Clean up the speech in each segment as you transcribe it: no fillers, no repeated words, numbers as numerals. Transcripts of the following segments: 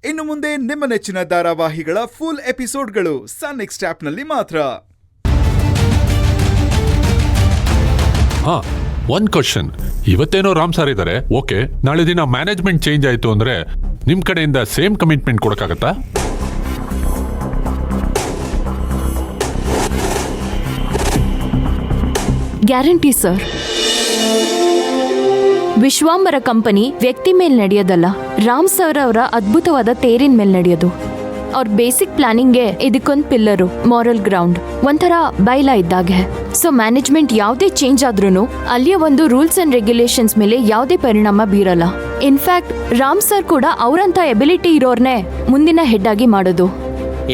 ಇನ್ನು ಮುಂದೆ ನಿಮ್ಮ ನೆಚ್ಚಿನ ಧಾರಾವಾಹಿಗಳ ಫುಲ್ ಎಪಿಸೋಡ್ಗಳು ಸನ್ ನೆಕ್ಸ್ಟ್ ಆಪ್ನಲ್ಲಿ ಮಾತ್ರ. ಒಂದ್ ಕ್ವಶನ್. ಇವತ್ತೇನೋ ರಾಮ್ ಸರ್ ಇದ್ದಾರೆ, ಓಕೆ. ನಾಳೆ ದಿನ ಮ್ಯಾನೇಜ್ಮೆಂಟ್ ಚೇಂಜ್ ಆಯ್ತು ಅಂದ್ರೆ ನಿಮ್ ಕಡೆಯಿಂದ ಸೇಮ್ ಕಮಿಟ್ಮೆಂಟ್ ಕೊಡಕ್ಕಾಗತ್ತಾ? Guarantee sir. ವಿಶ್ವಾಂಬರ ಕಂಪನಿ ವ್ಯಕ್ತಿ ಮೇಲ್ ನಡೆಯೋದಲ್ಲ, ರಾಮ್ ಸರ್ ಅವರ ಅದ್ಭುತವಾದ ತೇರಿನ ಮೇಲ್ ನಡೆಯೋದು. ಅವ್ರ ಬೇಸಿಕ್ ಪ್ಲಾನಿಂಗ್ಗೆ ಇದಕ್ಕೊಂದು ಪಿಲ್ಲರು, ಮಾರಲ್ ಗ್ರೌಂಡ್, ಒಂಥರ ಬೈಲ ಇದ್ದಾಗೆ. ಸೊ ಮ್ಯಾನೇಜ್ಮೆಂಟ್ ಯಾವುದೇ ಚೇಂಜ್ ಆದ್ರೂ ಅಲ್ಲಿಯ ಒಂದು ರೂಲ್ಸ್ ಅಂಡ್ ರೆಗ್ಯುಲೇಷನ್ಸ್ ಮೇಲೆ ಯಾವುದೇ ಪರಿಣಾಮ ಬೀರಲ್ಲ. ಇನ್ಫ್ಯಾಕ್ಟ್ ರಾಮ್ ಸರ್ ಕೂಡ ಅವರಂತ ಎಬಿಲಿಟಿ ಇರೋರ್ನೇ ಮುಂದಿನ ಹೆಡ್ ಆಗಿ ಮಾಡೋದು.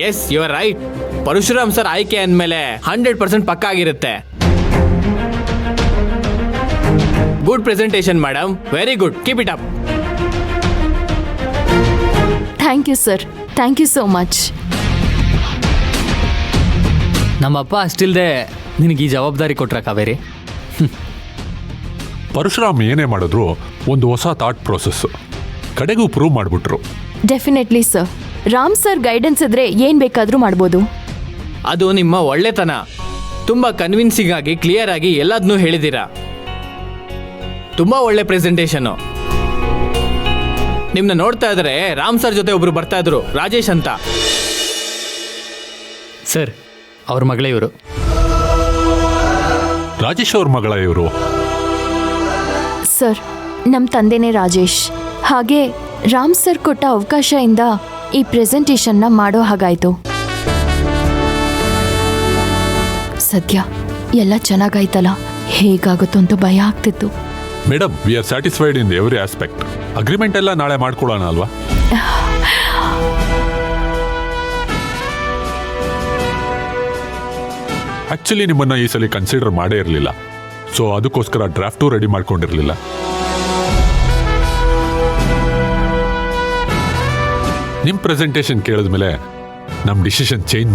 Yes, you are right. Parashuram sir ಆಯ್ಕೆ ಅಂದಮೇಲೆ 100% ಪಕ್ಕಾ ಆಗಿರುತ್ತೆ. Good presentation madam, very good, keep it up. Thank you sir, thank you so much. ನಮ್ಮಪ್ಪ ಅಷ್ಟಿಲ್ದೆ ನಿನಗೆ ಈ ಜವಾಬ್ದಾರಿ ಕೊಟ್ರ ಕಾವೇರಿ. ಪರಶುರಾಮ್ ಏನೇ ಮಾಡಿದ್ರು ಒಂದು ಹೊಸ ಥಾಟ್ ಪ್ರೋಸೆಸ್ ಕಡೆಗೂ ಪ್ರೂವ್ ಮಾಡಿಬಿಟ್ರು. Definitely sir. Ram sir guidance ಇದ್ರೆ ಏನ್ ಬೇಕಾದ್ರೂ ಮಾಡ್ಬೋದು. ಅದು ನಿಮ್ಮ ಒಳ್ಳೆತನ. ತುಂಬಾ ಕನ್ವಿನ್ಸಿಂಗ್ ಆಗಿ ಕ್ಲಿಯರ್ ಆಗಿ ಎಲ್ಲದನ್ನೂ ಹೇಳಿದ್ದೀರಾ. ತುಂಬಾ ಒಳ್ಳೆ ಪ್ರೆಸೆಂಟೇಷನ್. ನಿಮ್ನ ನೋಡ್ತಾ ಇದ್ರೆ ರಾಮ್ ಸರ್ ಜೊತೆ ಒಬ್ರು ಬರ್ತಾ ಇದ್ರು, ರಾಜೇಶ್ ಅಂತ. ಸರ್, ಅವ್ರ ಮಗಳೇ ಇವರು. ರಾಜೇಶ್ ಅವ್ರ ಮಗಳ ಇವರು? ಸರ್, ನಮ್ಮ ತಂದೆನೇ ರಾಜೇಶ್. ಹಾಗೆ ರಾಮ್ ಸರ್ ಕೊಟ್ಟ ಅವಕಾಶದಿಂದ ಈ ಪ್ರೆಸೆಂಟೇಷನ್ನ ಮಾಡೋ ಹಾಗಾಯ್ತು. ಸದ್ಯ ಎಲ್ಲ ಚೆನ್ನಾಗಾಯ್ತಲ್ಲ, ಹೇಗಾಗುತ್ತೋ ಅಂತ ಭಯ ಆಗ್ತಿತ್ತು. Madam, we are satisfied in every aspect. Agreement ಎಲ್ಲ ನಾಳೆ ಮಾಡ್ಕೊಳ್ಳೋಣ ಅಲ್ವಾ? ಆಕ್ಚುಲಿ ನಿಮ್ಮನ್ನ ಈ ಸಲ ಕನ್ಸಿಡರ್ ಮಾಡೇ ಇರಲಿಲ್ಲ, ಸೊ ಅದಕ್ಕೋಸ್ಕರ ಡ್ರಾಫ್ಟು ರೆಡಿ ಮಾಡ್ಕೊಂಡಿರಲಿಲ್ಲ. ನಿಮ್ಮ ಪ್ರೆಸೆಂಟೇಷನ್ ಕೇಳಿದ್ಮೇಲೆ ನಮ್ಮ ಡಿಸಿಷನ್ ಚೇಂಜ್